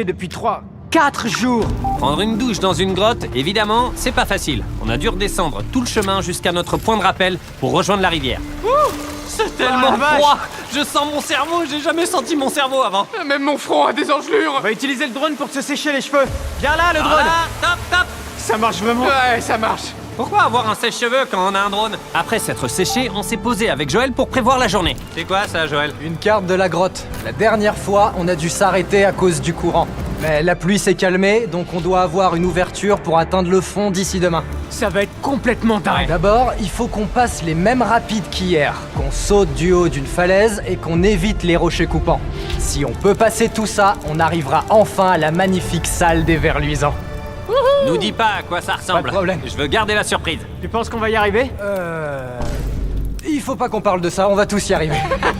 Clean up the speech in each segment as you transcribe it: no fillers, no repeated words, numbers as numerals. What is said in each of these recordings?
depuis 4 jours. Prendre une douche dans une grotte, évidemment, c'est pas facile. On a dû redescendre tout le chemin jusqu'à notre point de rappel pour rejoindre la rivière. C'est tellement froid. Je sens mon cerveau, j'ai jamais senti mon cerveau avant. Même mon front a des engelures. On va utiliser le drone pour te sécher les cheveux. Viens là, le drone. Voilà, top, top. Ça marche vraiment. Ouais, ça marche. Pourquoi avoir un sèche-cheveux quand on a un drone? Après s'être séché, on s'est posé avec Joël pour prévoir la journée. C'est quoi ça, Joël? Une carte de la grotte. La dernière fois, on a dû s'arrêter à cause du courant. Mais la pluie s'est calmée, donc on doit avoir une ouverture pour atteindre le fond d'ici demain. Ça va être complètement dingue. D'abord, il faut qu'on passe les mêmes rapides qu'hier, qu'on saute du haut d'une falaise et qu'on évite les rochers coupants. Si on peut passer tout ça, on arrivera enfin à la magnifique salle des vers luisants. Nous dis pas à quoi ça ressemble. Pas de problème. Je veux garder la surprise. Tu penses qu'on va y arriver? Il faut pas qu'on parle de ça, on va tous y arriver.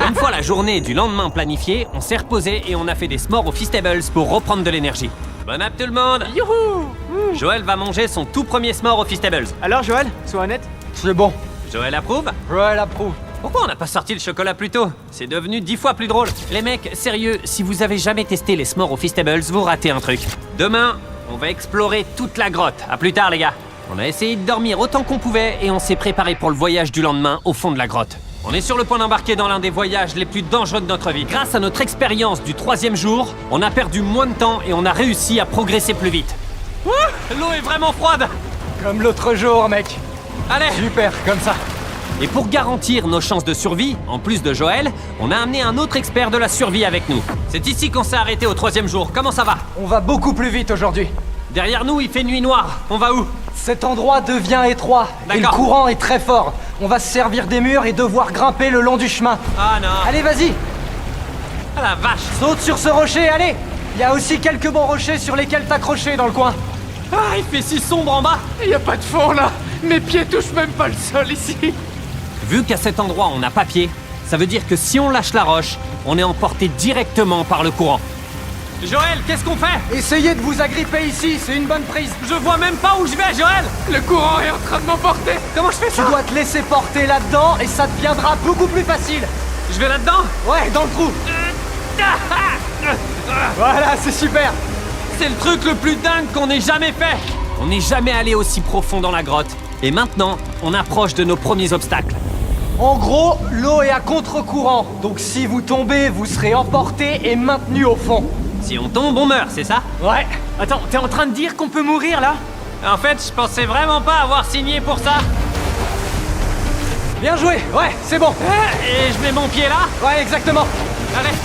Une fois la journée du lendemain planifiée, on s'est reposé et on a fait des s'mores au Feastables pour reprendre de l'énergie. Bon app tout le monde. Youhou! Joël va manger son tout premier s'more au Feastables. Alors, Joël, sois honnête. C'est bon, Joël approuve? Joël approuve. Pourquoi on n'a pas sorti le chocolat plus tôt? C'est devenu 10 fois plus drôle. Les mecs, sérieux, si vous avez jamais testé les s'mores au Feastables, vous ratez un truc. Demain, on va explorer toute la grotte. À plus tard, les gars. On a essayé de dormir autant qu'on pouvait et on s'est préparé pour le voyage du lendemain au fond de la grotte. On est sur le point d'embarquer dans l'un des voyages les plus dangereux de notre vie. Grâce à notre expérience du 3e jour, on a perdu moins de temps et on a réussi à progresser plus vite. L'eau est vraiment froide. Comme l'autre jour, mec. Allez. Super, comme ça. Et pour garantir nos chances de survie, en plus de Joël, on a amené un autre expert de la survie avec nous. C'est ici qu'on s'est arrêté au 3e jour. Comment ça va? On va beaucoup plus vite aujourd'hui. Derrière nous, il fait nuit noire. On va où? Cet endroit devient étroit et le D'accord. courant est très fort. On va se servir des murs et devoir grimper le long du chemin. Ah non. Allez, vas-y, Ah la vache. saute sur ce rocher, allez. Il y a aussi quelques bons rochers sur lesquels t'accrocher dans le coin. Ah, il fait si sombre en bas. Y a pas de fond là. Mes pieds touchent même pas le sol ici. Vu qu'à cet endroit, on n'a pas pied, ça veut dire que si on lâche la roche, on est emporté directement par le courant. Joël, qu'est-ce qu'on fait? Essayez de vous agripper ici, c'est une bonne prise. Je vois même pas où je vais, Joël. Le courant est en train de m'emporter. Comment je fais Tu ça? dois te laisser porter là-dedans et ça deviendra beaucoup plus facile. Je vais là-dedans. Ouais, dans le trou. Voilà, c'est super. C'est le truc le plus dingue qu'on ait jamais fait. On n'est jamais allé aussi profond dans la grotte. Et maintenant, on approche de nos premiers obstacles. En gros, l'eau est à contre-courant, donc si vous tombez, vous serez emporté et maintenu au fond. Si on tombe, on meurt, c'est ça? Ouais. Attends, t'es en train de dire qu'on peut mourir là? En fait, je pensais vraiment pas avoir signé pour ça. Bien joué. Ouais, c'est bon. Et je mets mon pied là? Ouais, exactement. Allez.